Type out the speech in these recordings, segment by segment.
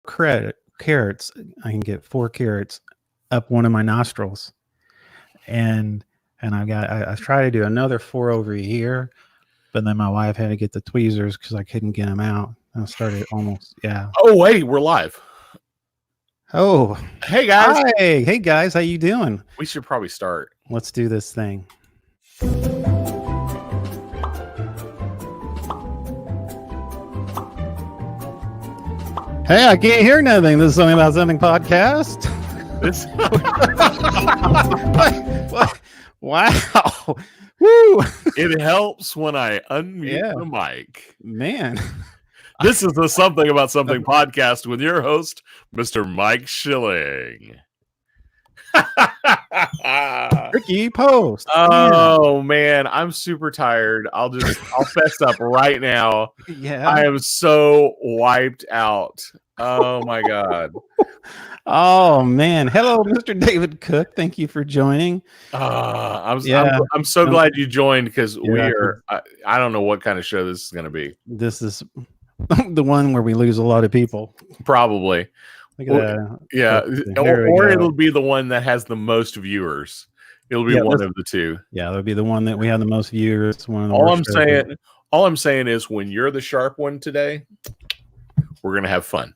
carrots. I can get 4 carrots up one of my nostrils, and I try to do another 4 over here, but then my wife had to get the tweezers because I couldn't get them out. I started almost, yeah. Oh wait, we're live. Oh, hey guys! Hey guys, how you doing? We should probably start. Let's do this thing. Hey, I can't hear nothing. This is Something About Something podcast. This. what? Wow. Woo. It helps when I unmute the mic. Man. This is the Something About Something podcast with your host, Mr. Mike Schilling. Ricky Post. Oh man, I'm super tired. I'll fess up right now. Yeah. I am so wiped out. Oh my god. Oh man. Hello, Mr. David Cook. Thank you for joining. I'm so glad you joined because we are I don't know what kind of show this is going to be. This is the one where we lose a lot of people. Probably. Look at that. Yeah. Or it'll be the one that has the most viewers. It'll be one of the two. Yeah, it'll be the one that we have the most viewers. All I'm saying is when you're the sharp one today, we're gonna have fun.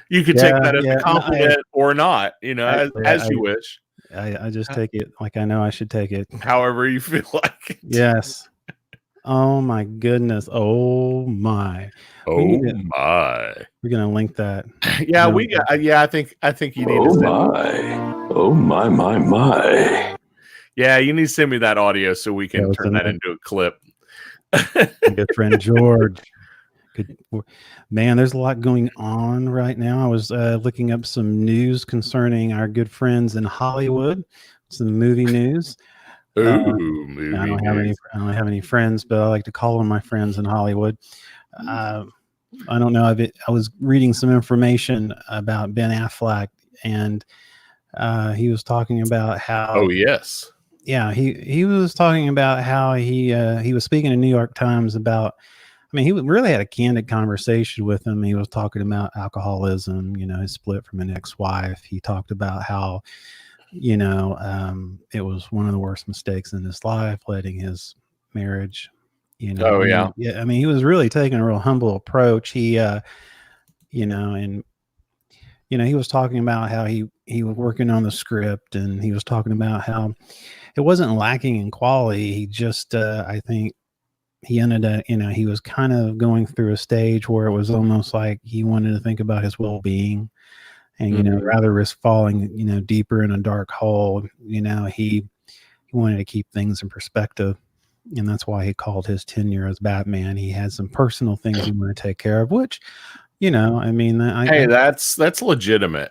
You can take that as a compliment or not, as you wish. I just take it like I know I should take it. However you feel like it. Yes. Oh my goodness. Oh my. We're gonna link that. Yeah, I think you need to send my. Yeah, you need to send me that audio so we can turn that into a clip. Good friend George. Man, there's a lot going on right now. I was looking up some news concerning our good friends in Hollywood, some movie news. Ooh, I don't have any friends, but I like to call them my friends in Hollywood. I don't know. I was reading some information about Ben Affleck, and he was talking about how. Oh yes. Yeah, he was talking about how he was speaking to New York Times about. I mean, he really had a candid conversation with him. He was talking about alcoholism, his split from an ex-wife. He talked about how, it was one of the worst mistakes in his life, letting his marriage, Oh, yeah. Yeah. I mean, he was really taking a real humble approach. He, he was talking about how he was working on the script, and he was talking about how it wasn't lacking in quality. He just, I think, he ended up, he was kind of going through a stage where it was almost like he wanted to think about his well-being, and, rather risk falling, deeper in a dark hole, he wanted to keep things in perspective. And that's why he called his tenure as Batman. He had some personal things he wanted to take care of, which, that's legitimate.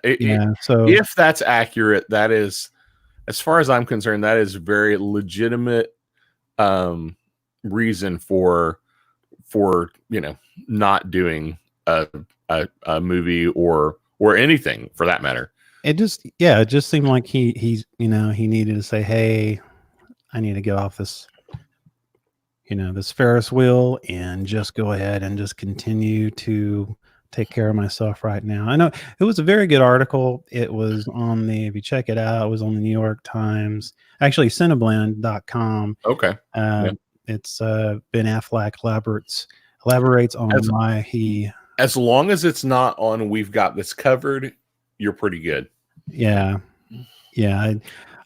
So if that's accurate, that is, as far as I'm concerned, that is very legitimate, reason for not doing a movie or anything for that matter. It just seemed like he needed to say, hey, I need to get off this this Ferris wheel and just go ahead and just continue to take care of myself right now. I know it was a very good article. It was on if you check it out, it was on the New York Times, actually cineblend.com. Okay. It's Ben Affleck elaborates on why he. As long as it's not on We've Got This Covered, you're pretty good. Yeah. I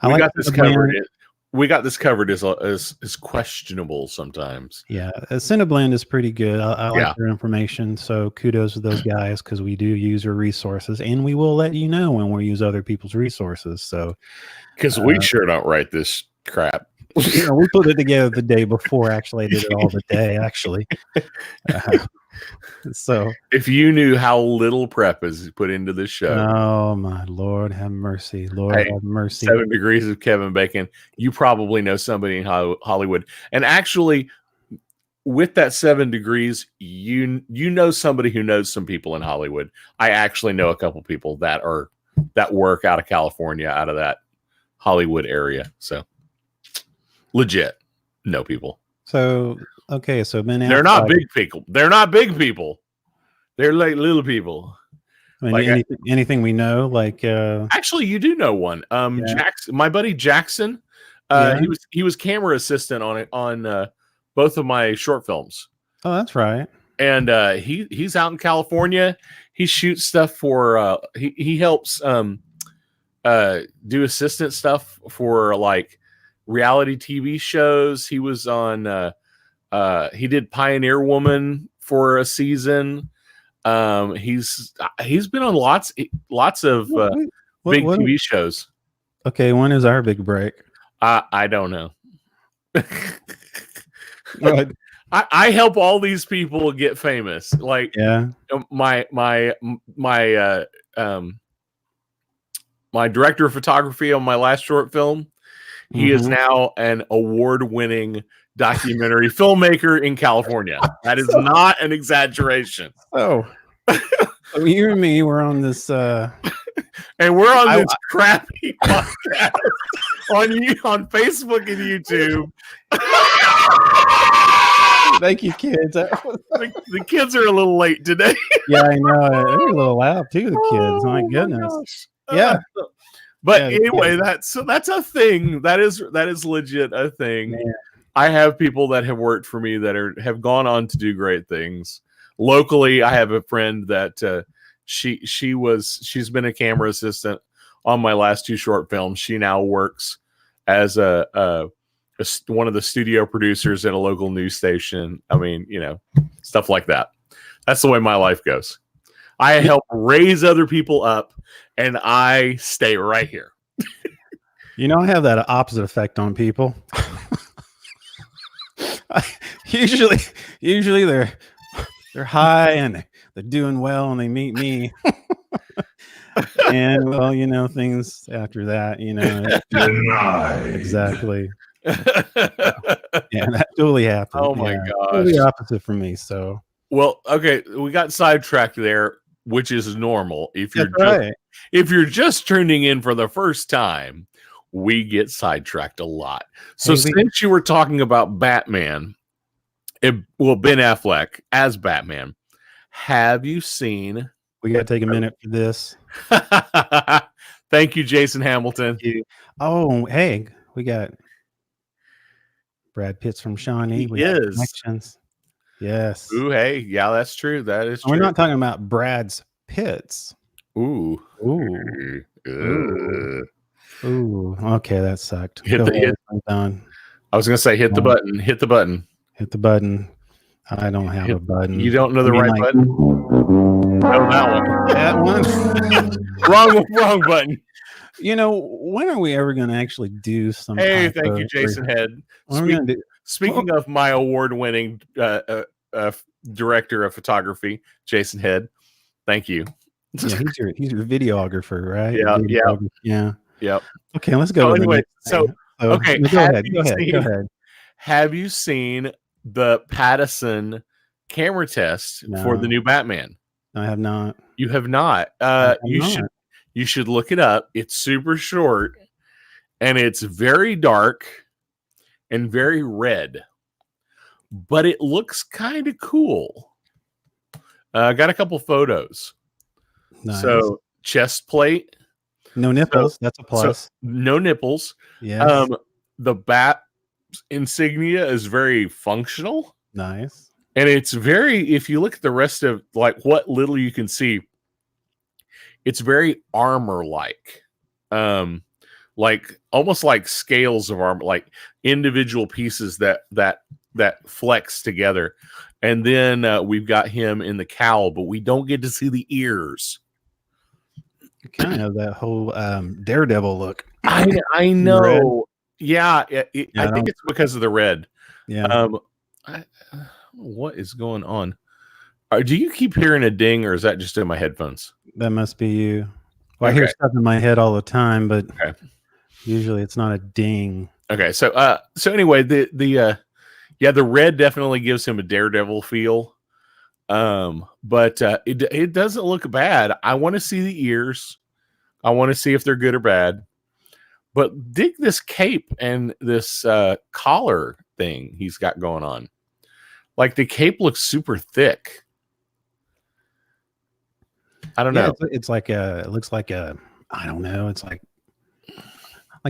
got this covered. We Got This Covered is questionable sometimes. Yeah, Cineblend is pretty good. I like their information, so kudos to those guys because we do use your resources, and we will let you know when we use other people's resources. So, because we sure don't write this crap. We put it together the day before. Actually, I did it all the day. Actually, so if you knew how little prep is put into this show, oh my Lord, have mercy, Lord, have mercy. 7 Degrees of Kevin Bacon. You probably know somebody in Hollywood, and actually, with that 7 Degrees, you know somebody who knows some people in Hollywood. I actually know a couple people that work out of California, out of that Hollywood area. So. Legit, no people. So Okay, so Ben They're not Affleck. big people. They're not big people. They're like little people. I mean, Like anything we know, like actually, you do know one. yeah, Jackson, my buddy Jackson. yeah. He was camera assistant on both of my short films, Oh, that's right. and he's out in California. He shoots stuff for he helps do assistant stuff for like reality TV shows. He was on he did Pioneer Woman for a season. He's been on lots of big What? TV shows. Okay, when is our big break? I don't know. What? I help all these people get famous. Like Yeah. my director of photography on my last short film. He is now an award-winning documentary filmmaker in California. That is not an exaggeration. Oh, you and me were on this. And we're on this crappy podcast on Facebook and YouTube. Thank you, kids. The kids are a little late today. Yeah, I know. They're a little loud too. The kids. My goodness. Yeah. But Yeah, anyway, that's a thing. That is legit a thing. Man. I have people that have worked for me that have gone on to do great things. Locally, I have a friend that she's been a camera assistant on my last two short films. She now works as one of the studio producers at a local news station. I mean, stuff like that. That's the way my life goes. I help raise other people up, and I stay right here. I have that opposite effect on people. Usually they're high and they're doing well, and they meet me. And well, things after that, exactly. Yeah, that totally happened. Oh my gosh. Totally opposite for me. So well, okay, we got sidetracked there, which is normal. If you're just tuning in for the first time, we get sidetracked a lot. So since you were talking about Batman, Ben Affleck as Batman, have you seen? We got to take a minute for this. Thank you, Jason Hamilton. Oh, hey, we got Brad Pitt's from Shawnee. We have connections. Yes. Ooh, hey, yeah, that's true. That is true. We're not talking about Brad's Pitts. Ooh. Okay, that sucked. I'm done. I was gonna say hit the button. Hit the button. Hit the button. I don't have a button. You don't know the right button? No, that one. That one? Wrong button. When are we ever going to actually do something? Hey, thank you, Jason Head. Speaking of my award-winning director of photography, Jason Head, thank you. Yeah, he's your videographer, right? Yeah. Yep. Okay, let's go. Anyway, go ahead. Go ahead. Have you seen the Pattison camera test for the new Batman? I have not. You have not. You should look it up. It's super short, and it's very dark and very red, but it looks kind of cool. I got a couple photos. Nice. So chest plate, no nipples. That's a plus. So no nipples. Yes. The bat insignia is very functional. Nice. And it's very, if you look at the rest of like what little you can see, it's very armor-like. Like almost like scales of armor, like individual pieces that flex together. And then we've got him in the cowl, but we don't get to see the ears. Kind of that whole Daredevil look. I know. Yeah, I think it's because of the red. Yeah. What is going on? Do you keep hearing a ding, or is that just in my headphones? That must be you. Well, I hear stuff in my head all the time, but usually it's not a ding. Okay, so anyway, the red definitely gives him a Daredevil feel. But it doesn't look bad. I want to see the ears. I want to see if they're good or bad. But dig this cape and this collar thing he's got going on. Like the cape looks super thick. I don't know. It's like it looks like I don't know. It's like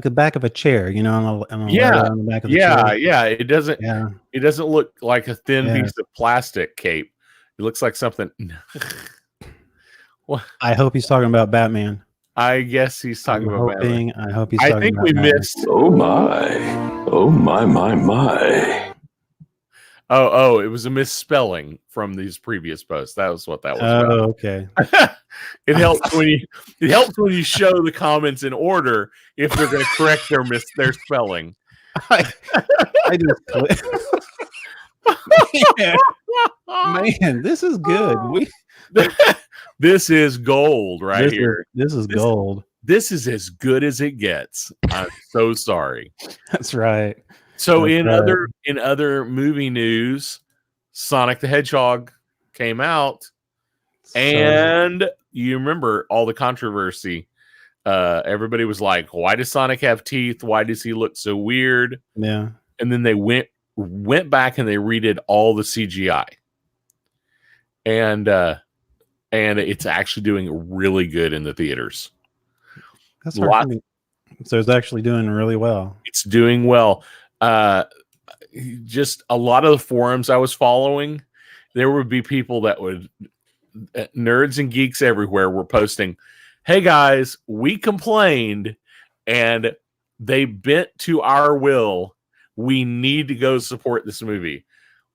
the back of a chair, you know, on a Yeah, letter on the back of the chair. yeah. It doesn't look like a thin Yeah. piece of plastic cape. It looks like something. Well, I hope he's talking about Batman. I guess he's talking about Batman. I hope he's I talking think about we Batman. missed. Oh my. Oh my. Oh, it was a misspelling from these previous posts. That was what that was about. Oh, okay. It helps when you show the comments in order if they're going to correct their spelling. I just man, this is good. This is gold right here. This is gold. This is as good as it gets. I'm so sorry. That's right. So That's in other movie news, Sonic the Hedgehog came out, and you remember all the controversy. Everybody was like, "Why does Sonic have teeth? Why does he look so weird?" Yeah. And then they went back and they redid all the CGI, and it's actually doing really good in the theaters. That's so it's actually doing really well. It's doing well. Just a lot of the forums I was following, there would be people that would nerds and geeks everywhere were posting, "Hey guys, we complained and they bent to our will. We need to go support this movie."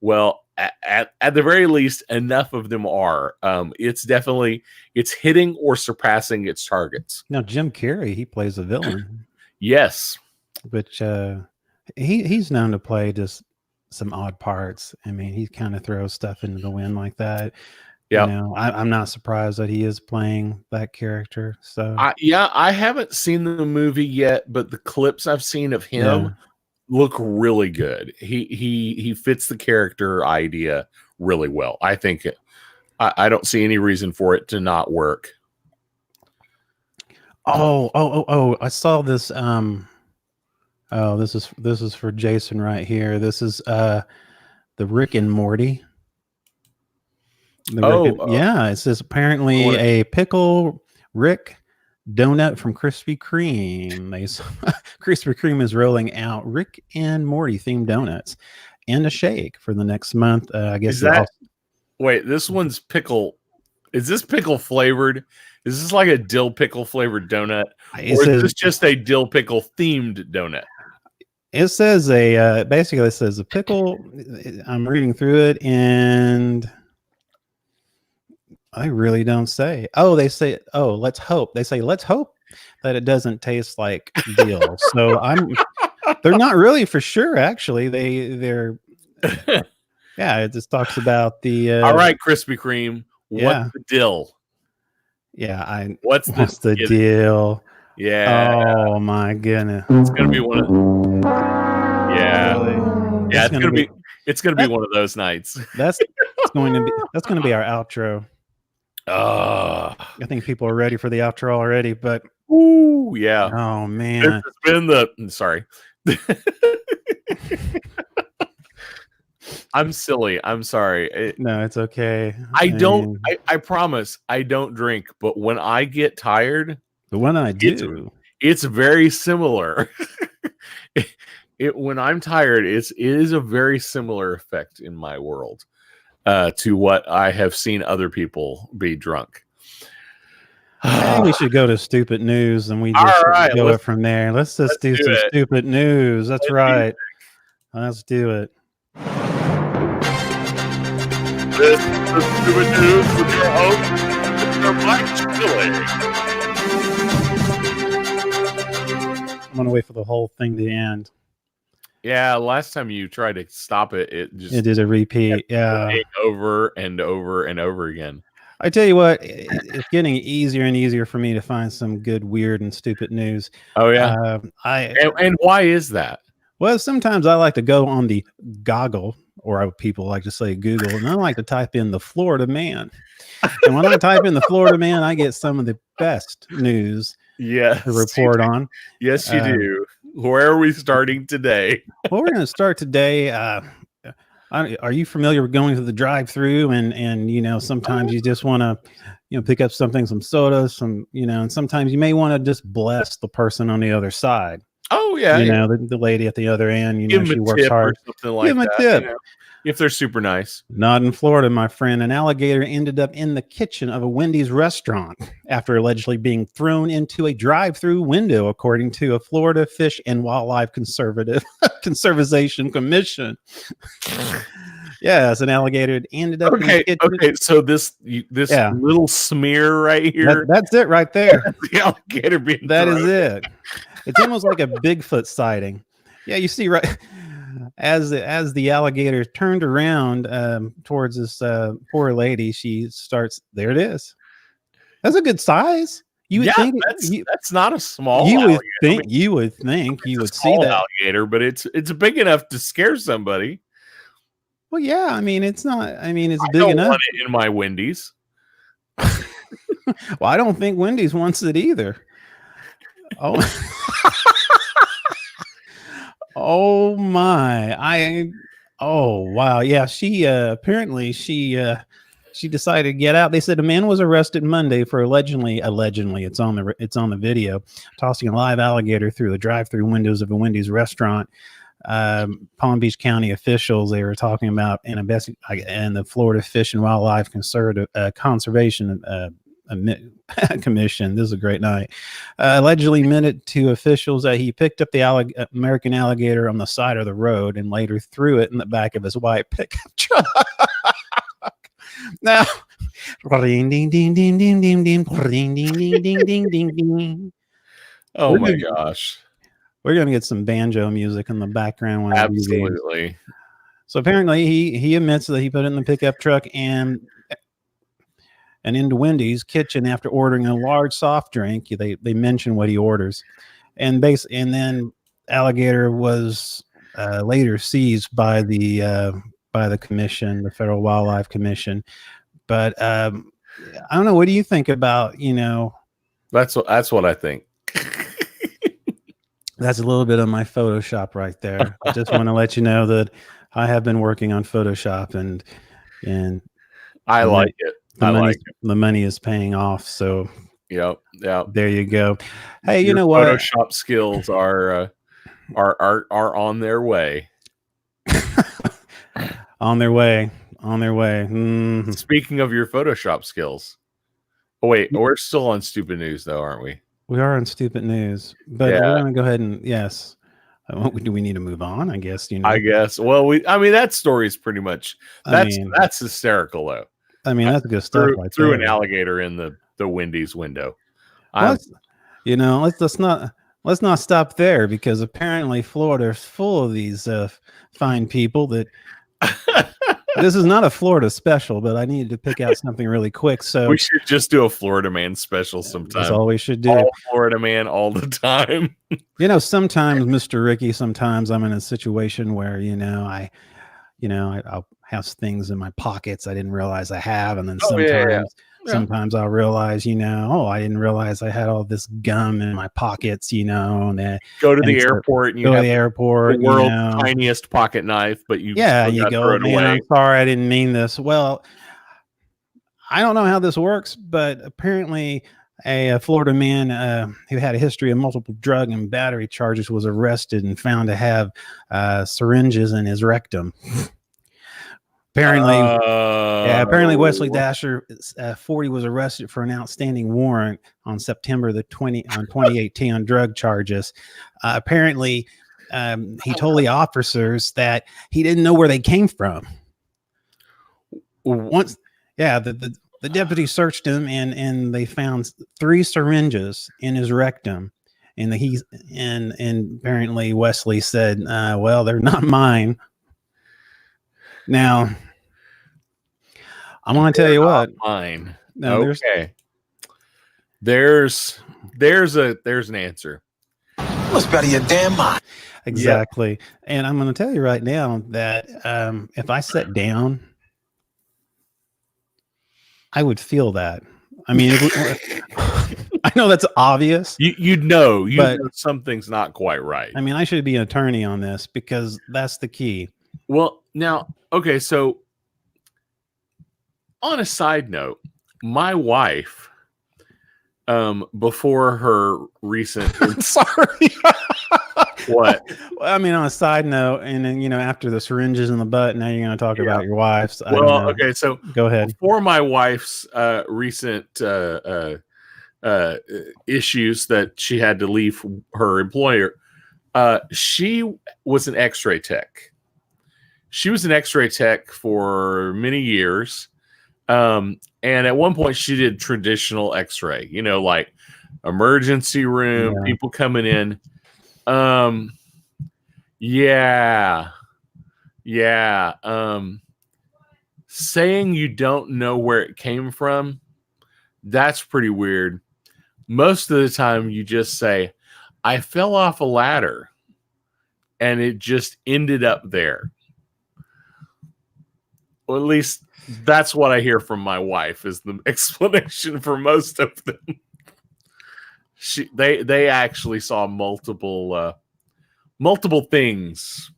Well, at the very least, enough of them are. It's hitting or surpassing its targets. Now Jim Carrey, he plays a villain. Yes. Which he's known to play just some odd parts. I mean, he kind of throws stuff into the wind like that. Yeah. You know, I'm not surprised that he is playing that character. So I haven't seen the movie yet, but the clips I've seen of him look really good. He fits the character idea really well. I think I don't see any reason for it to not work. Oh! I saw this. Oh, this is for Jason right here. This is the Rick and Morty. It says apparently a pickle Rick donut from Krispy Kreme. Krispy Kreme is rolling out Rick and Morty themed donuts and a shake for the next month. I guess wait, this one's pickle. Is this pickle flavored? Is this like a dill pickle flavored donut, or is this just a dill pickle themed donut? It says basically it says a pickle. I'm reading through it and I really don't say. Oh, they say, let's hope. They say, let's hope that it doesn't taste like dill. So they're not really for sure. Actually, they're it just talks about the. All right, Krispy Kreme. What's the dill? Yeah, what's the deal? Yeah. Oh my goodness. It's gonna be one of. Yeah. Really? Yeah. It's gonna be one of those nights. That's going to be our outro. I think people are ready for the outro already, but ooh, yeah. Oh man. It's been sorry. I'm silly. I'm sorry. No, it's okay. I promise I don't drink, but when I get tired, when I do, it's very similar. When I'm tired, it is a very similar effect in my world to what I have seen other people be drunk. I think we should go to stupid news and we just go it from there. Let's do some stupid news. That's right. Let's do it. This is the stupid news with your host, Mr. Mike Chile. I'm gonna wait for the whole thing to end. Yeah, last time you tried to stop it, it did a repeat. Yeah, over and over and over again. I tell you what, it's getting easier and easier for me to find some good, weird, and stupid news. Oh yeah, and why is that? Well, sometimes I like to go on the Goggle, or people like to say Google, and I like to type in the Florida Man. And when I type in the Florida Man, I get some of the best news to report on. Yes, you do. Where are we starting today? Well, we're going to start today. Are you familiar with going to the drive-through and sometimes you just want to pick up some soda, and sometimes you may want to just bless the person on the other side. Oh yeah, the lady at the other end, give them she a works tip hard. or something like Give them that. a tip. If they're super nice. Not in Florida, my friend. An alligator ended up in the kitchen of a Wendy's restaurant after allegedly being thrown into a drive-through window, according to a Florida Fish and Wildlife Conservation Commission. Yes, an alligator ended up in the kitchen. Okay, so this little smear right here. That's it right there. The alligator being That thrown. is it. It's almost like a Bigfoot sighting. Yeah, you see, right as the alligator turned around towards this poor lady, she starts. There it is. That's a good size. You would think that's not a small. You would think you would see that alligator, but it's big enough to scare somebody. Well, yeah. I mean, it's not. I mean, it's I big don't enough. Want it in my Wendy's. Well, I don't think Wendy's wants it either. Oh. Oh my! Oh wow! Yeah, she apparently she decided to get out. They said a man was arrested Monday for allegedly it's on the video, tossing a live alligator through the drive-through windows of a Wendy's restaurant. Palm Beach County officials, they were talking about and the Florida Fish and Wildlife Conservation Commission. This is a great night. Allegedly admitted to officials that he picked up the American alligator on the side of the road and later threw it in the back of his white pickup truck. Now, ding ding ding ding ding ding ding ding ding ding ding ding ding. Oh my gosh! We're gonna get some banjo music in the background. Absolutely. So apparently, he admits that he put it in the pickup truck and into Wendy's kitchen after ordering a large soft drink. They mention what he orders, and then alligator was later seized by the commission, the Federal Wildlife Commission. But I don't know. What do you think about That's what I think. That's a little bit of my Photoshop right there. I just want to let you know that I have been working on Photoshop and I like it. The money is paying off. So yep. There you go. Hey, Your what? Photoshop skills are on their way. On their way. Mm-hmm. Speaking of your Photoshop skills. Oh wait, we're still on stupid news though, aren't we? We are on stupid news, but we're going to go ahead and yes. Do we need to move on? I guess I guess. Well, that story is pretty much that's hysterical though. I mean, that's good stuff. Threw an alligator in the Wendy's window. Let's not stop there, because apparently Florida is full of these fine people that. This is not a Florida special, but I needed to pick out something really quick. So we should just do a Florida man special sometime. That's all we should do. All Florida man all the time. Sometimes, Mr. Ricky, sometimes I'm in a situation where, I'll have things in my pockets I didn't realize I have. And then sometimes I'll realize, I didn't realize I had all this gum in my pockets, and go to the airport and you have the world's tiniest pocket knife, but you go, man, I'm sorry, I didn't mean this. Well, I don't know how this works, but apparently a Florida man who had a history of multiple drug and battery charges was arrested and found to have syringes in his rectum. Apparently Wesley Dasher, 40, was arrested for an outstanding warrant on September 2018 on drug charges. Apparently, he told the officers that he didn't know where they came from. The deputy searched him and they found 3 syringes in his rectum. And apparently Wesley said, well, they're not mine. Now, I'm going to tell you what. Mine. No, okay. There's an answer. Must be out of your damn mind. Exactly. Yep. And I'm going to tell you right now that if I sat down, I would feel that. I mean, I know that's obvious. You'd know something's not quite right. I mean, I should be an attorney on this because that's the key. Well, now Okay, so on a side note, my wife, before her recent Sorry. what? Well, I mean, on a side note, and then after the syringes in the butt, now you're going to talk about your wife's. I don't Well, know. okay, so Go ahead. before my wife's recent issues that she had to leave her employer, she was an X-ray tech. She was an X-ray tech for many years. And at one point she did traditional X-ray, like emergency room, people coming in. Saying you don't know where it came from, that's pretty weird. Most of the time you just say, I fell off a ladder and it just ended up there. Well, at least that's what I hear from my wife is the explanation for most of them. They actually saw multiple things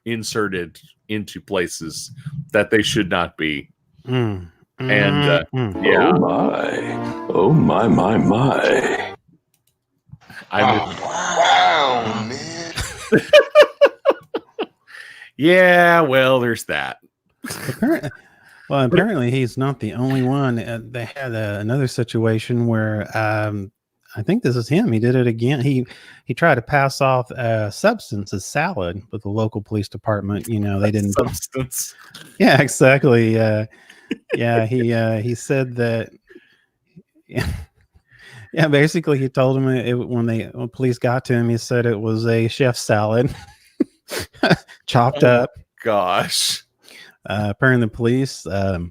inserted into places that they should not be. Mm. And yeah. Oh my. Wow, man. Yeah, well, there's that. Apparently he's not the only one. They had another situation where I think this is him. He did it again. He tried to pass off substance as salad with the local police department. They didn't. Substance. Yeah, exactly. He said that. Yeah, basically he told him when police got to him, he said it was a chef salad, chopped up. Gosh. Apparently the police, I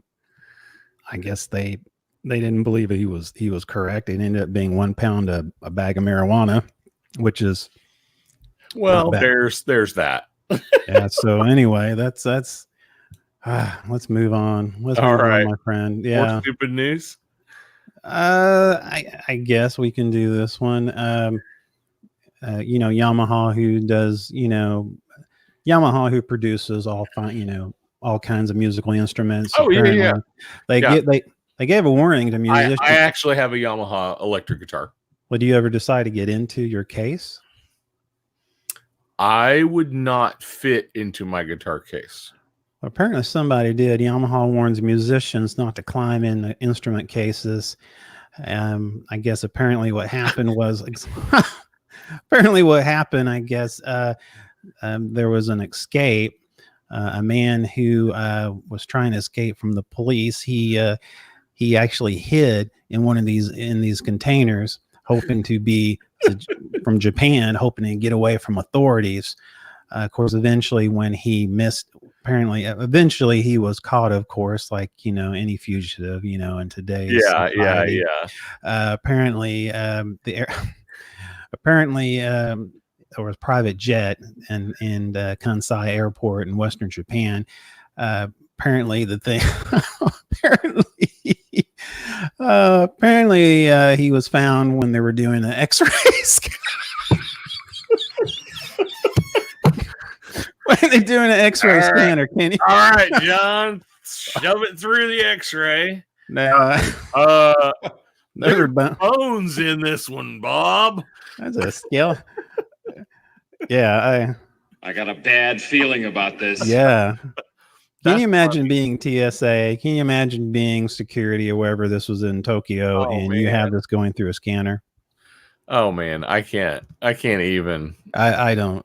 guess they didn't believe he was correct. It ended up being 1 pound a bag of marijuana, which is there's that. Yeah. So anyway, that's let's move on. Let's move on, my friend. Yeah. More stupid news. I guess we can do this one. Yamaha, who produces all all kinds of musical instruments. Oh, yeah. They gave a warning to musicians. I actually have a Yamaha electric guitar. Well, do you ever decide to get into your case? I would not fit into my guitar case. Apparently somebody did. Yamaha warns musicians not to climb in the instrument cases. I guess apparently what happened was there was an escape. A man who was trying to escape from the police. He actually hid in one of these containers, hoping to be from Japan, hoping to get away from authorities. Of course, eventually when he he was caught, of course, like, any fugitive, in today's society. Apparently, there was a private jet in Kansai Airport in Western Japan. Apparently the thing, apparently he was found when they were doing the X-rays. When they're doing an X-ray scanner, can you? All right, John, shove it through the X-ray. Now, there are bones in this one, Bob. That's a skill. Yeah, I got a bad feeling about this. Yeah. Can you imagine being TSA? Can you imagine being security or wherever this was in Tokyo, you have this going through a scanner? Oh man, I can't even. I don't.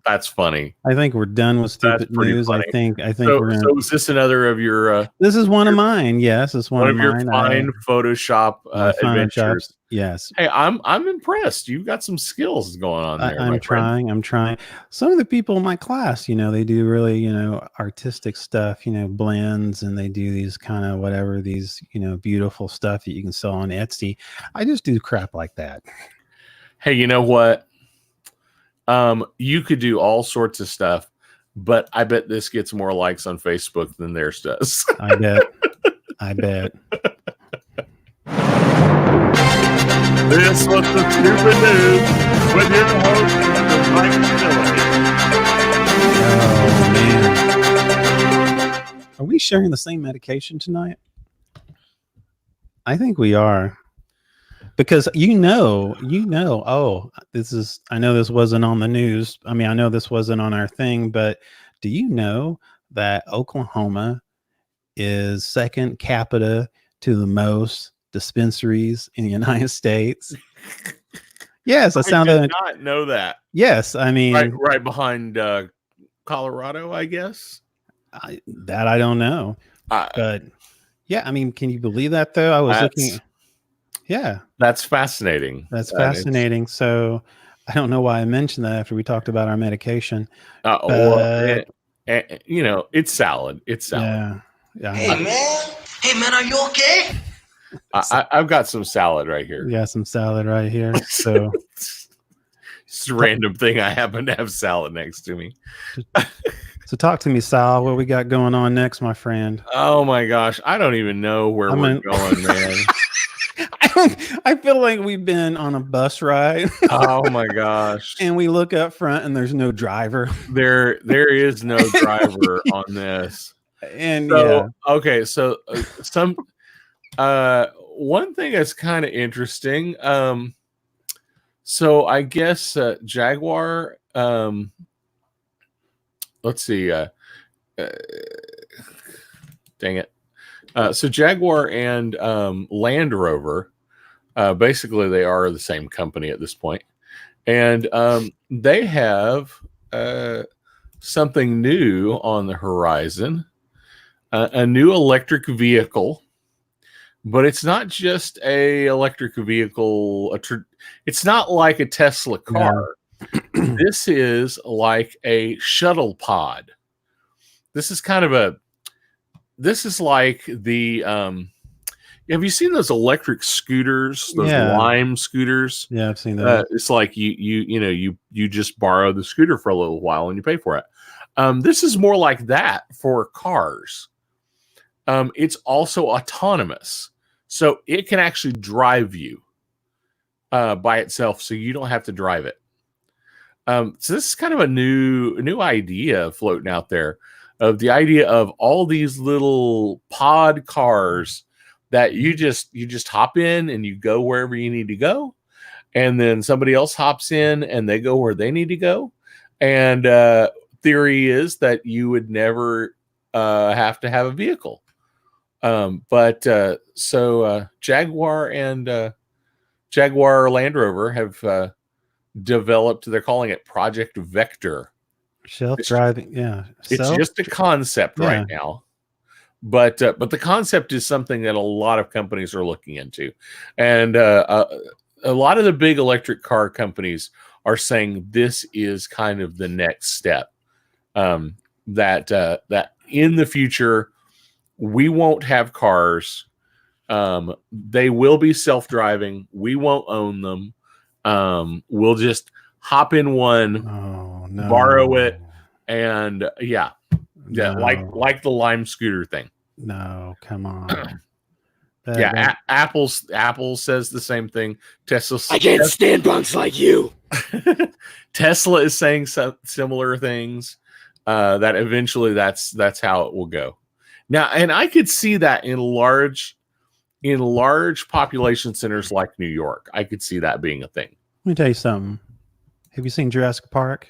That's funny. I think we're done with stupid news. Funny. I think so, we're gonna. So is this another of your? This is one of mine. Yes, it's one of your fine Photoshop adventures. Yes. Hey, I'm impressed. You've got some skills going on there. I'm trying. Some of the people in my class, they do really, artistic stuff, blends, and they do these kind of whatever, these, beautiful stuff that you can sell on Etsy. I just do crap like that. Hey, you know what? You could do all sorts of stuff, but I bet this gets more likes on Facebook than theirs does. I bet. This was the Stupid News with your host, Mike Phillips. Oh, man. we sharing the same medication tonight? I think we are. Because I know this wasn't on the news. I mean, I know this wasn't on our thing, but do you know that Oklahoma is second capita to the most dispensaries in the United States? Yes, I I sounded. did not know that. Yes, I mean Right behind Colorado, I guess. I don't know, but yeah, I mean, can you believe that though? I was looking. Yeah, that's fascinating. that's fascinating. So I don't know why I mentioned that after we talked about our medication. Well, you know, it's salad. It's salad. Yeah. Hey man, are you okay? I've got some salad right here. We got some salad right here. So it's a random thing. I happen to have salad next to me. So talk to me, Sal. What we got going on next, my friend? Oh my gosh, I don't even know where we're going, man. I feel like we've been on a bus ride. Oh my gosh. And we look up front and there's no driver. There is no driver on this. And so, okay, so one thing that's kind of interesting. So I guess Jaguar. Let's see. Dang it. So Jaguar and Land Rover, basically they are the same company at this point, and they have something new on the horizon, a new electric vehicle. But it's not just a electric vehicle. It's not like a Tesla car. No. This is like a shuttle pod. This is kind of this is like the, have you seen those electric scooters, those Lime scooters? Yeah, I've seen that. It's like you just borrow the scooter for a little while and you pay for it. This is more like that for cars. It's also autonomous. So it can actually drive you by itself, so you don't have to drive it. So this is kind of a new idea floating out there, of the idea of all these little pod cars that you just hop in and you go wherever you need to go, and then somebody else hops in and they go where they need to go. And theory is that you would never have to have a vehicle. So Jaguar and Jaguar Land Rover have developed, they're calling it Project Vector. Self-driving, It's just a concept right now. But the concept is something that a lot of companies are looking into. And a lot of the big electric car companies are saying this is kind of the next step. That in the future, we won't have cars. They will be self-driving. We won't own them. We'll just hop in one, borrow it, and like the Lime scooter thing. No, come on. Apple says the same thing. Tesla. I can't stand punks like you. Tesla is saying similar things. That eventually that's how it will go. Now, and I could see that in large population centers like New York. I could see that being a thing. Let me tell you something. Have you seen Jurassic Park?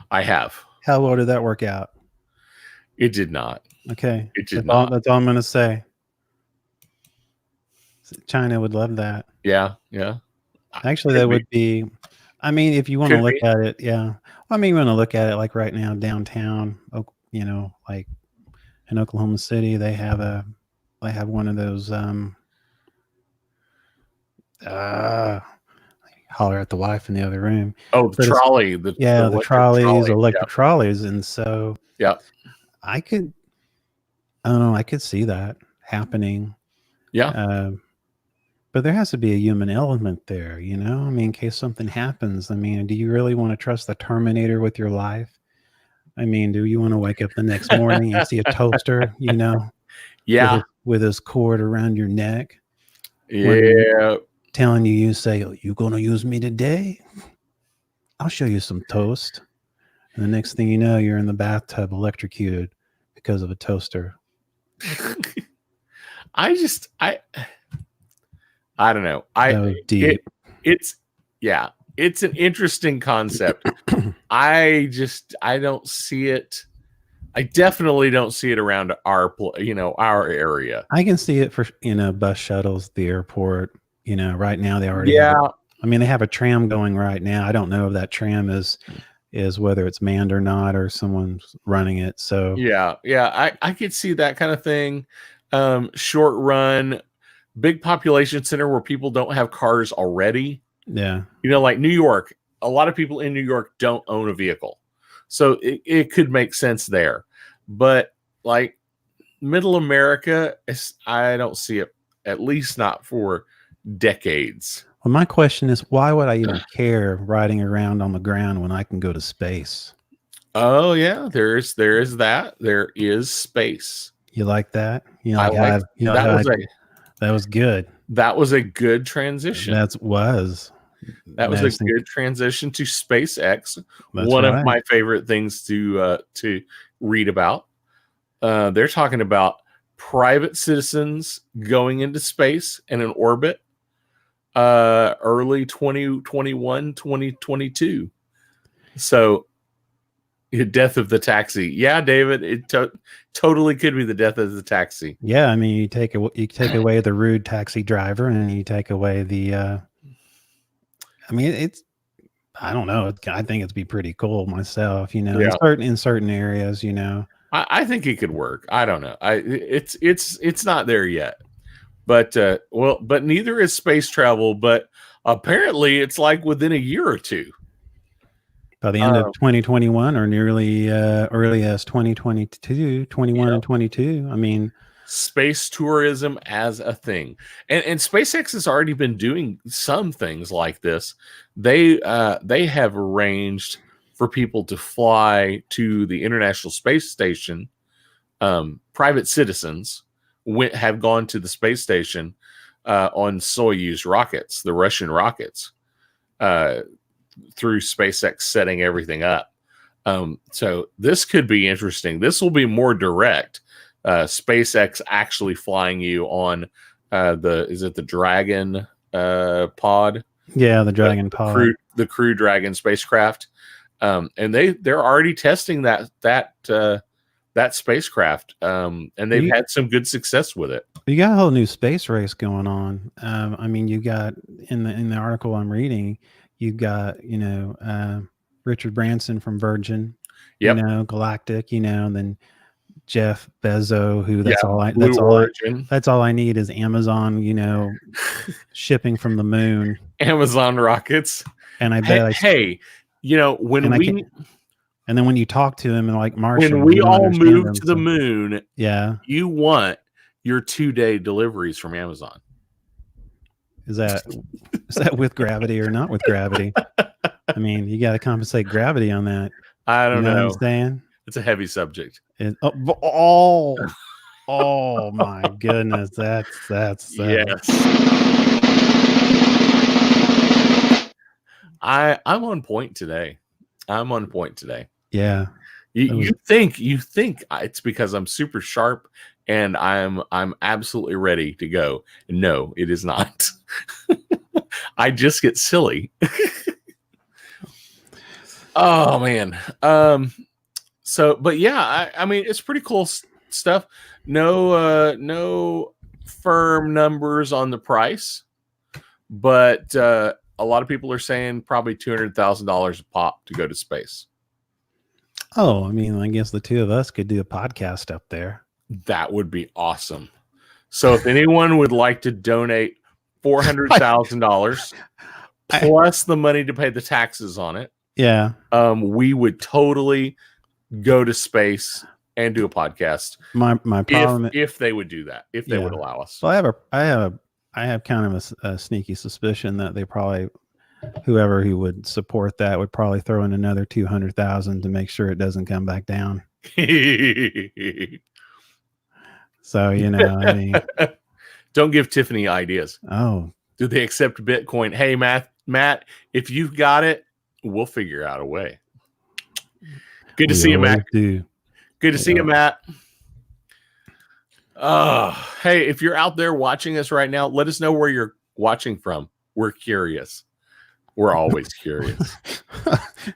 I have. How well did that work out? It did not. Okay. It did not. That's all I'm going to say. China would love that. Yeah. Actually, that would be, I mean, if you want to look at it, yeah. I mean, you want to look at it like right now, downtown, like in Oklahoma City, they have one of those, holler at the wife in the other room. Oh, the trolley. The trolleys, electric trolleys. And so, I could see that happening. Yeah. But there has to be a human element there, I mean, in case something happens. I mean, do you really want to trust the Terminator with your life? I mean, do you want to wake up the next morning and see a toaster, with his cord around your neck? Yeah. Telling you say, oh, you going to use me today? I'll show you some toast. And the next thing you know, you're in the bathtub electrocuted because of a toaster. I don't know. So deep. It's an interesting concept. I don't see it. I definitely don't see it around our area. I can see it for bus shuttles, the airport. Right now they already Yeah. they have a tram going right now. I don't know if that tram is whether it's manned or not, or someone's running it. So yeah, I could see that kind of thing. Short run, big population center where people don't have cars already. Yeah. Like New York, a lot of people in New York don't own a vehicle. So it could make sense there. But like middle America, I don't see it, at least not for decades. Well, my question is, why would I even care riding around on the ground when I can go to space? Oh yeah, there is that. There is space. You like that? That was good. That was a good transition. That was a good transition to SpaceX. That's one right. of my favorite things to read about. They're talking about private citizens going into space and in orbit early 2021, 2022. So death of the taxi. Yeah, David, it totally could be the death of the taxi. Yeah, I mean, you take away the rude taxi driver, and you take away the. I don't know. I think it'd be pretty cool myself. In certain areas, I think it could work. I don't know. It's not there yet, but but neither is space travel. But apparently, it's like within a year or two. By the end of 2021 or nearly early as 2022, 21 and 22. I mean, space tourism as a thing. And SpaceX has already been doing some things like this. They have arranged for people to fly to the International Space Station. Private citizens have gone to the space station on Soyuz rockets, the Russian rockets, through SpaceX setting everything up. So this could be interesting. This will be more direct. SpaceX actually flying you on the Dragon pod? Yeah, the Dragon pod. The Crew Dragon spacecraft. And they're already testing that spacecraft. And they've had some good success with it. You got a whole new space race going on. You got in the article I'm reading, you've got, Richard Branson from Virgin, Galactic, and then Jeff Bezos, who that's all I need is Amazon, shipping from the moon. Amazon rockets. And I bet and then when you talk to him and like Martian, when we all move to the moon, yeah, you want your 2-day deliveries from Amazon. Is that with gravity or not with gravity? I mean, you got to compensate gravity on that. I don't know. What I'm saying? It's a heavy subject. Oh my goodness. That's yes. I'm on point today. Yeah. You think it's because I'm super sharp and I'm absolutely ready to go. No, it is not. I just get silly. Oh man. But yeah, I mean, it's pretty cool stuff. No firm numbers on the price, but a lot of people are saying probably $200,000 a pop to go to space. Oh, I mean, I guess the two of us could do a podcast up there. That would be awesome. So if anyone would like to donate $400,000 plus the money to pay the taxes on it, yeah, we would totally go to space and do a podcast. My problem if they would do that, if they would allow us. Well, I have kind of a sneaky suspicion that they probably, whoever who would support that would probably throw in another 200,000 to make sure it doesn't come back down. So, I mean, don't give Tiffany ideas. Oh, do they accept Bitcoin? Hey, Matt, if you've got it, we'll figure out a way. Good to see you, Matt. Good to see you, Matt. Hey, if you're out there watching us right now, let us know where you're watching from. We're curious. We're always curious.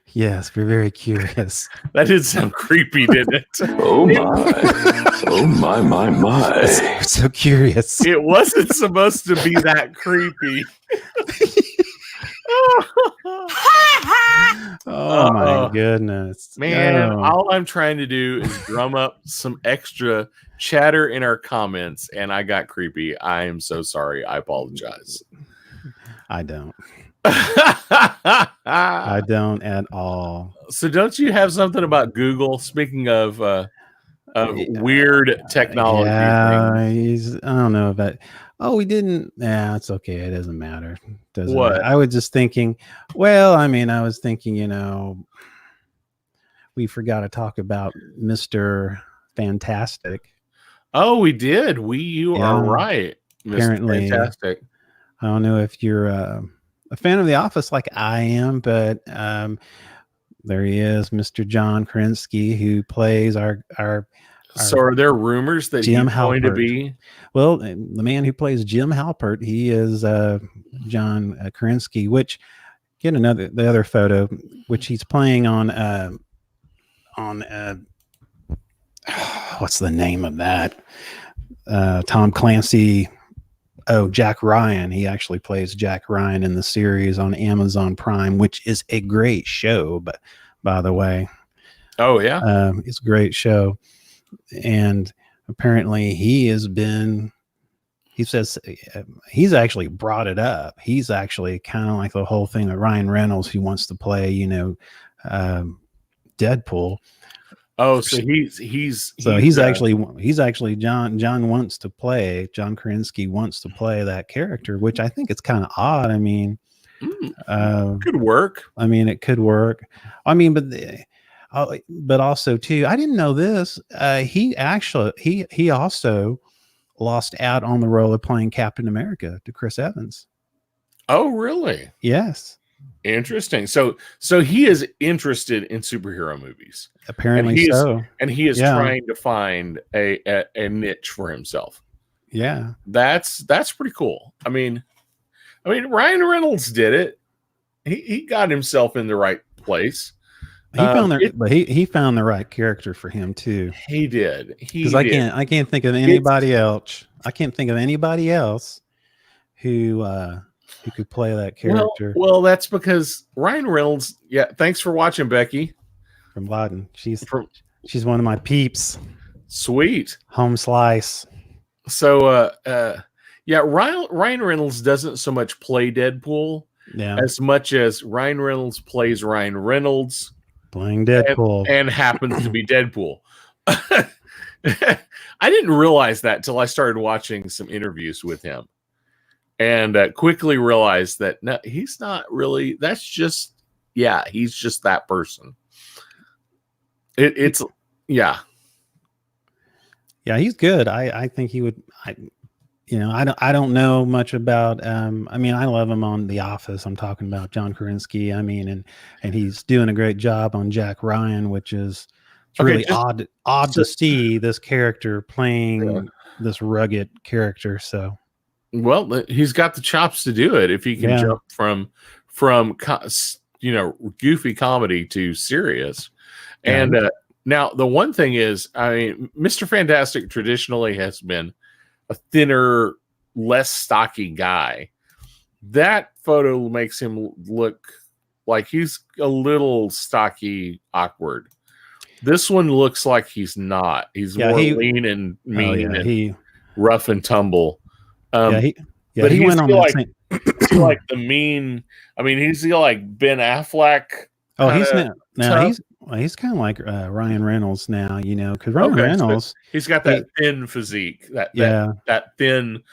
Yes, we're very curious. That did sound creepy, didn't it? Oh my. Oh my. So curious. It wasn't supposed to be that creepy. Oh my goodness. Man, Oh. all I'm trying to do is drum up some extra chatter in our comments, and I got creepy. I am so sorry. I apologize. I don't. I don't at all. So don't you have something about Google? Speaking of weird technology Yeah, things. I don't know about. Oh, we didn't. Yeah, it's okay. It doesn't matter. Doesn't What? matter. I was just thinking. Well, I mean, I was thinking. We forgot to talk about Mr. Fantastic. Oh, we did. You are right. Mr. Apparently, Fantastic. I don't know if you're a fan of The Office like I am, but there he is, Mr. John Krasinski, who plays our So are there rumors that Jim he's going to Halpert. be? Well, the man who plays Jim Halpert, he is John Krasinski. Which get the other photo, which he's playing on what's the name of that? Tom Clancy. Oh, Jack Ryan. He actually plays Jack Ryan in the series on Amazon Prime, which is a great show. But by the way, Oh yeah. it's a great show. And apparently he says he's actually brought it up. He's actually kind of like the whole thing with Ryan Reynolds, who wants to play, Deadpool. Oh, so he's actually John Krasinski wants to play that character, which I think it's kind of odd. I mean, could work. I mean, it could work. I mean, but also too, I didn't know this. He also lost out on the role of playing Captain America to Chris Evans. Oh, really? Yes. Interesting. So he is interested in superhero movies. Apparently so. And he is trying to find a niche for himself. Yeah. That's pretty cool. I mean, Ryan Reynolds did it. He got himself in the right place. He found he found the right character for him too. He did. Because I can't think of anybody else. I can't think of anybody else who could play that character. Well, that's because Ryan Reynolds. Yeah, thanks for watching, Becky. From Loudon. She's one of my peeps. Sweet. Home slice. So Ryan Reynolds doesn't so much play Deadpool as much as Ryan Reynolds plays Ryan Reynolds playing Deadpool and happens to be Deadpool. I didn't realize that till I started watching some interviews with him. And quickly realized that no, he's not really. That's just, he's just that person. It's yeah, he's good. I think he would. I don't know much about. I mean, I love him on The Office. I'm talking about John Krasinski. I mean, and he's doing a great job on Jack Ryan, which is really odd to see this character playing this rugged character. So. Well, he's got the chops to do it if he can jump from goofy comedy to serious. And now the one thing is, I mean, Mr. Fantastic traditionally has been a thinner, less stocky guy. That photo makes him look like he's a little stocky, awkward. This one looks like he's not. He's more lean and mean and rough and tumble. But he went on like the mean. I mean, he's like Ben Affleck. Oh, he's kind of like Ryan Reynolds now, because Ryan Reynolds, so he's got that thin physique, that thin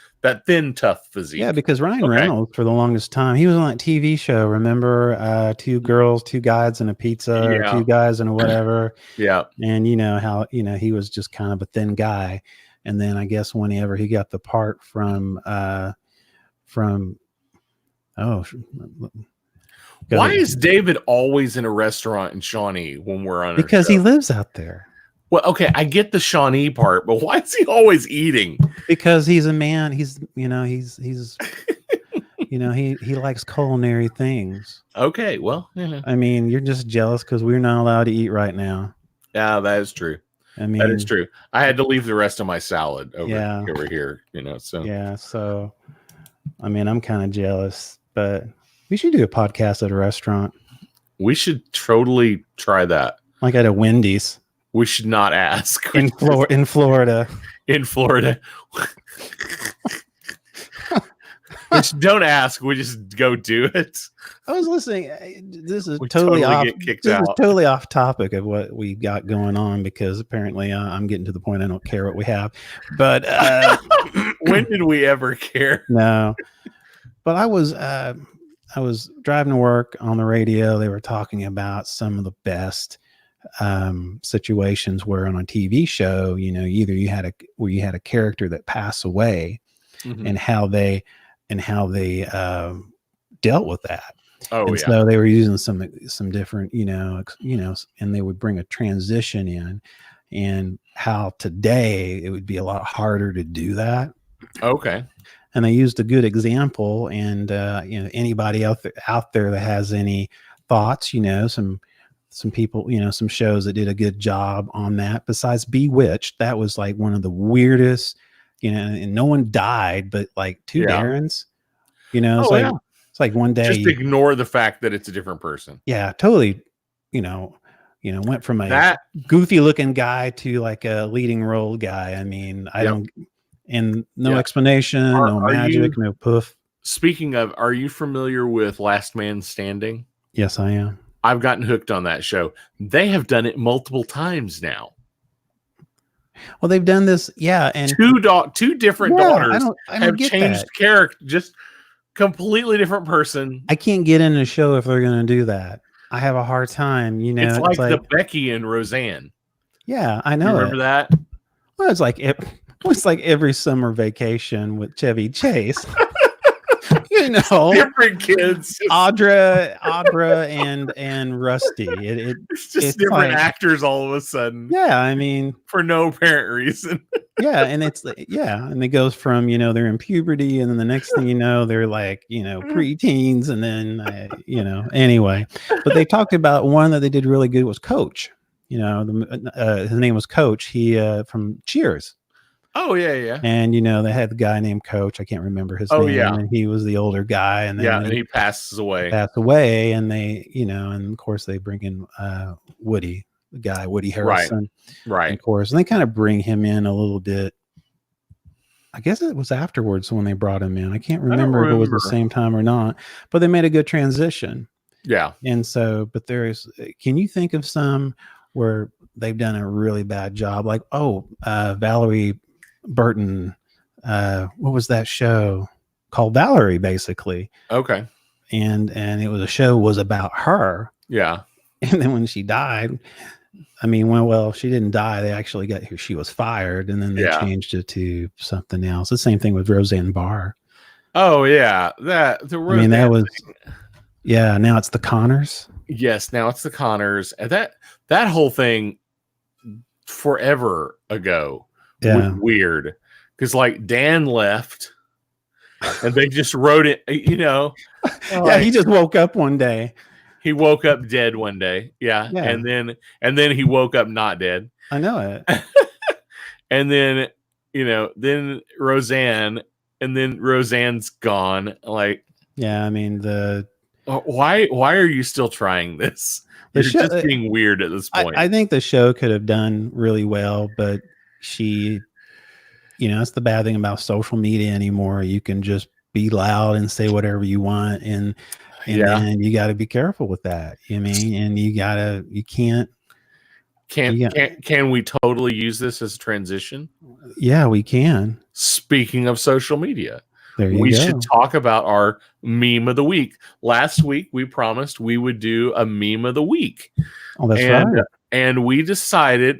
tough physique. Yeah, because Ryan Reynolds for the longest time he was on that TV show. Remember, 2 girls, 2 guys and a pizza, or 2 guys and a whatever. Yeah, and how he was just kind of a thin guy. And then I guess whenever he got the part from why is David always in a restaurant in Shawnee when we're on? Because he lives out there. Well, okay, I get the Shawnee part, but why is he always eating? Because he's a man. He's he likes culinary things. Okay, well, yeah, I mean, you're just jealous because we're not allowed to eat right now. yeah, that is true. I mean, That is true. I had to leave the rest of my salad over here, so yeah. So, I mean, I'm kind of jealous, but we should do a podcast at a restaurant, we should totally try that. like at a Wendy's We should not ask. in Florida. In Florida. Which don't ask, we just go do it. I was listening. This is We totally off. get kicked This is out. totally off topic of what we got going on because apparently I'm getting to the point I don't care what we have. But When did we ever care? no. But I was driving to work on the radio. They were talking about some of the best situations where on a TV show, either you had a character that passed away, and how they dealt with that. Oh, and yeah. so they were using some different, and they would bring a transition in, and how today it would be a lot harder to do that. Okay. And they used a good example. And anybody out there that has any thoughts, some people, some shows that did a good job on that. Besides Bewitched, that was like one of the weirdest, and no one died, but like two Darrens, it's like one day just ignore the fact that it's a different person. Yeah, totally. Went from a goofy looking guy to like a leading role guy. I mean, I don't, and no explanation, no magic, no poof. Speaking of, are you familiar with Last Man Standing? Yes, I am. I've gotten hooked on that show. They have done it multiple times Well, they've done this, and two different daughters I don't have get changed that. character, just completely different person. I can't get in a show if they're going to do that. I have a hard time, It's like the Becky and Roseanne. Yeah, I know. You remember that? Well, it's like every summer vacation with Chevy Chase. Different kids. Audra and Rusty. It's just different actors all of a sudden. Yeah, I mean, for no apparent reason. Yeah, and and it goes from they're in puberty, and then the next thing you know, they're like preteens, and then anyway. But they talked about one that they did really good was Coach. His name was Coach. He from Cheers. Oh yeah. And they had the guy named Coach. I can't remember his name. Yeah. And he was the older guy, and then and he passes away. And they, and of course they bring in Woody, the guy Woody Harrelson, right? And of course, and they kind of bring him in a little bit. I guess it was afterwards when they brought him in. I can't remember if it was the same time or not, but they made a good transition. Yeah. And so, but can you think of some where they've done a really bad job? Like, Valerie Burton, what was that show called? Valerie, basically. Okay. And it was was about her. Yeah. And then when she died, I mean, well, she didn't die. They actually she was fired, and then they changed it to something else. The same thing with Roseanne Barr. Oh yeah, that was. Yeah, now it's the Connors. Yes, now it's the Connors, and that whole thing forever ago. Yeah, was weird because like Dan left, and they just wrote it. Yeah, he just woke up one day. He woke up dead one day. Yeah. And then he woke up not dead. I know it. And then, then Roseanne, and then Roseanne's gone. Like, yeah, I mean why are you still trying this? You're just being weird at this point. I think the show could have done really well, but she, that's the bad thing about social media anymore. You can just be loud and say whatever you want, and then you got to be careful with that. And can we totally use this as a transition? Yeah, we can. Speaking of social media, we should talk about our meme of the week. Last week we promised we would do a meme of the week. Oh, that's right. And we decided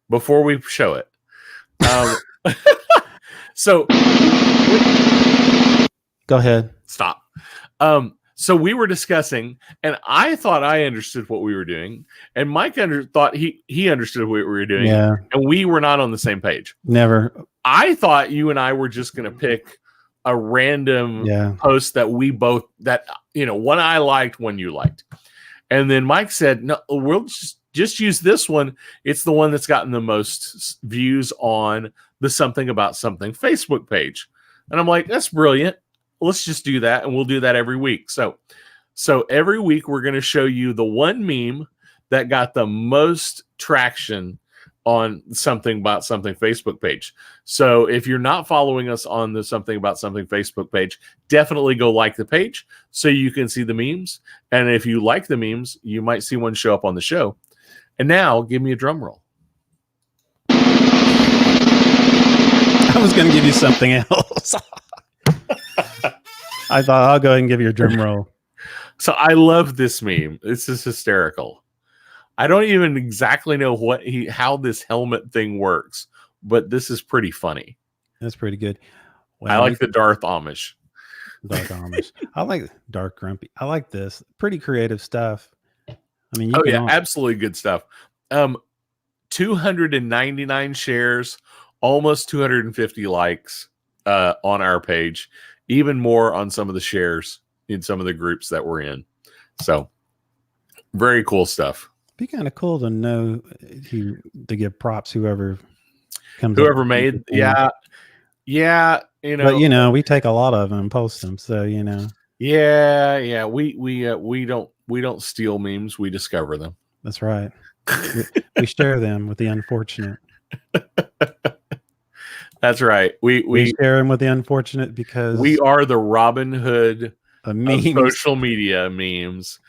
before we show it. So go ahead. Stop. So we were discussing, and I thought I understood what we were doing, and Mike thought he understood what we were doing, Yeah. and we were not on the same page. Never. I thought you and I were just going to pick a random Yeah. post that we both one I liked, one you liked, and then Mike said, "No, we'll just use this one. It's the one that's gotten the most views on the Something About Something Facebook page." And I'm like, "That's brilliant. Let's just do that, and we'll do that every week." So every week we're going to show you the one meme that got the most traction on Something About Something Facebook page. So if you're not following us on the Something About Something Facebook page, definitely go like the page so you can see the memes. And if you like the memes, you might see one show up on the show. And now give me a drum roll. I was going to give you something else. I thought I'll go ahead and give you a drum roll. So I love this meme. This is hysterical. I don't even exactly know how this helmet thing works, but this is pretty funny. That's pretty good. I like the Darth Amish. Dark Amish. I like Dark Grumpy. I like this. Pretty creative stuff. I mean, absolutely good stuff. 299 shares, almost 250 likes on our page. Even more on some of the shares in some of the groups that we're in. So very cool stuff. Be kind of cool to know to give props whoever made. Yeah. But we take a lot of them and post them. So Yeah. We don't steal memes. We discover them. That's right. we share them with the unfortunate. That's right. We share them with the unfortunate because we are the Robin Hood of social media memes.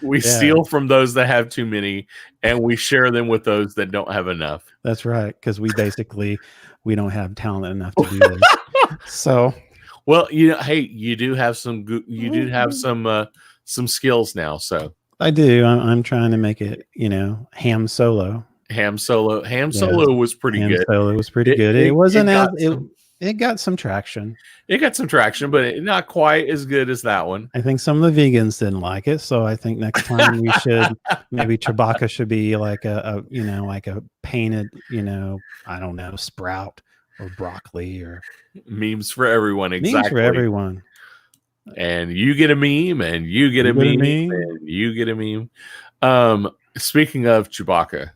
We steal from those that have too many, and we share them with those that don't have enough. That's right, because we don't have talent enough to do this. So, well, hey, you do have some skills now. So I do. I'm trying to make it, ham solo. Ham Solo was pretty good. Ham Solo was pretty good. It got some traction. It got some traction, but not quite as good as that one. I think some of the vegans didn't like it, so I think next time we should maybe Chewbacca should be like a painted, I don't know, sprout or broccoli or memes for everyone. Exactly. Memes for everyone. And you get a meme, and you get a meme, and you get a meme. Speaking of Chewbacca,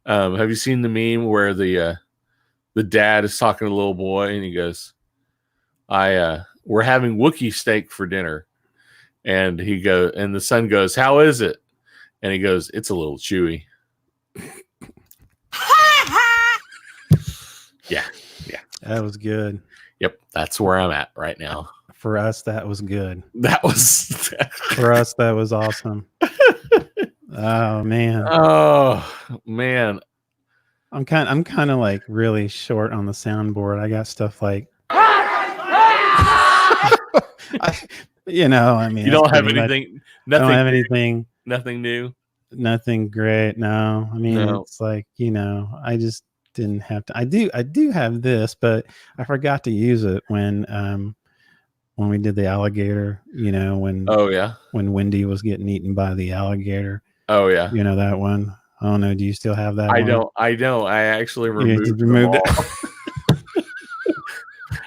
have you seen the meme where the dad is talking to the little boy and he goes, we're having Wookiee steak for dinner. And the son goes, "How is it?" And he goes, "It's a little chewy." Yeah. That was good. Yep. That's where I'm at right now. For us, that was good. For us, that was awesome. Oh man. I'm kind of like really short on the soundboard. I got stuff like you don't have anything. Nothing. I don't have anything. Nothing new. Nothing great. No. I mean, It's like, I just didn't have to. I do have this, but I forgot to use it when we did the alligator, when Wendy was getting eaten by the alligator. Oh yeah. That one. I don't know. Do you still have that? I don't. I actually removed it.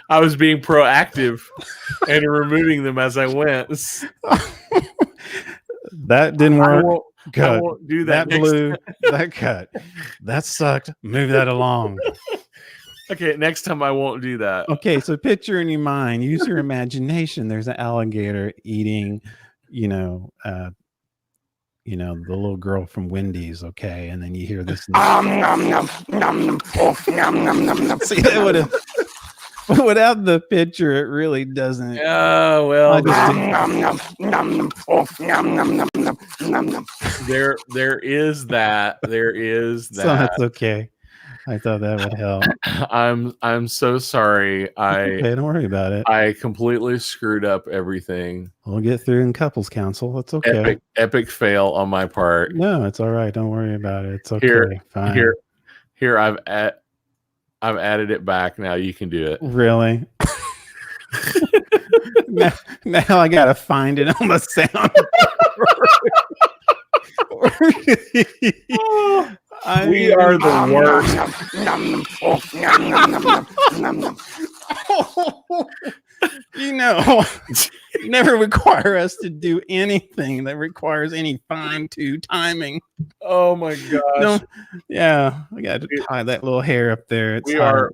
I was being proactive and removing them as I went. That didn't work. I won't do that. That blew. That cut. That sucked. Move that along. Okay, next time I won't do that. Okay, so picture in your mind, use your imagination. There's an alligator eating, the little girl from Wendy's, okay, and then you hear this. See, that would have. Without the picture, it really doesn't. Oh well. There is that. So that's okay. I thought that would help. I'm so sorry. Okay, don't worry about it. I completely screwed up everything. We'll get through in couples counsel. That's okay. Epic fail on my part. No, it's all right. Don't worry about it. It's okay. Fine. Here I've added it back. Now you can do it. Really? now I gotta find it on the sound. We are the worst. Never require us to do anything that requires any fine-tuned timing. Oh my gosh. No, yeah, I got to tie that little hair up there. It's We are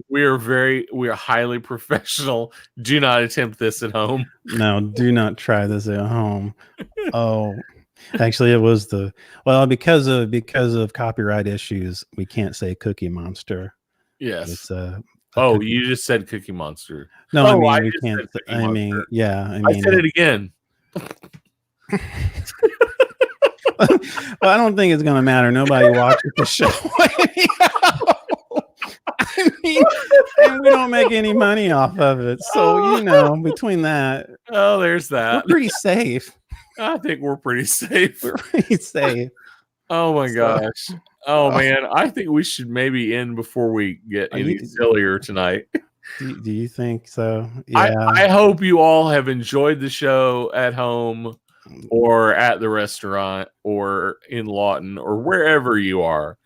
highly professional. Do not attempt this at home. No, do not try this at home. Oh, actually, it was because of copyright issues, we can't say Cookie Monster. Yes. It's you just said Cookie Monster. No, Oh, I I mean we just can't. said Cookie I mean, Monster. yeah, I said it again. Well, I don't think it's gonna matter. Nobody watches the show anyhow. I mean, and we don't make any money off of it. So between that, Oh, there's that. we're pretty safe. I think we're pretty safe. We're pretty safe. Oh my gosh. Oh man, I think we should maybe end before we get any sillier tonight. Do you think so? Yeah. I hope you all have enjoyed the show at home or at the restaurant or in Lawton or wherever you are.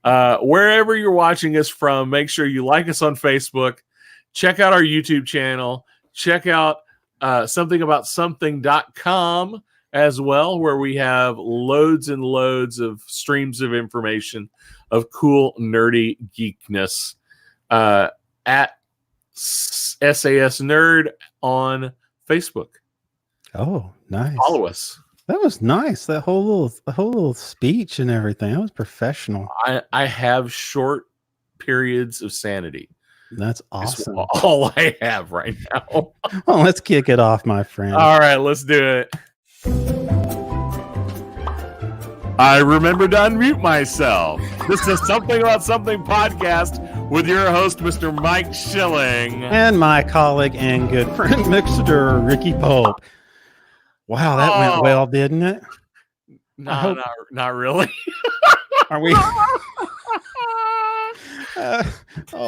Wherever you're watching us from, make sure you like us on Facebook. Check out our YouTube channel. Check out somethingaboutSomething.com as well, where we have loads and loads of streams of information of cool, nerdy geekness. At SAS Nerd on Facebook. Oh, nice. Follow us. That was nice. That whole little speech and everything. That was professional. I have short periods of sanity. That's That's awesome. all I have right now. Well, let's kick it off, my friend. All right, let's do it. I remember to unmute myself. This is Something About Something podcast with your host, Mr. Mike Schilling. And my colleague and good friend, Mr. Ricky Pope. Wow, that went well, didn't it? No, not really. Are we?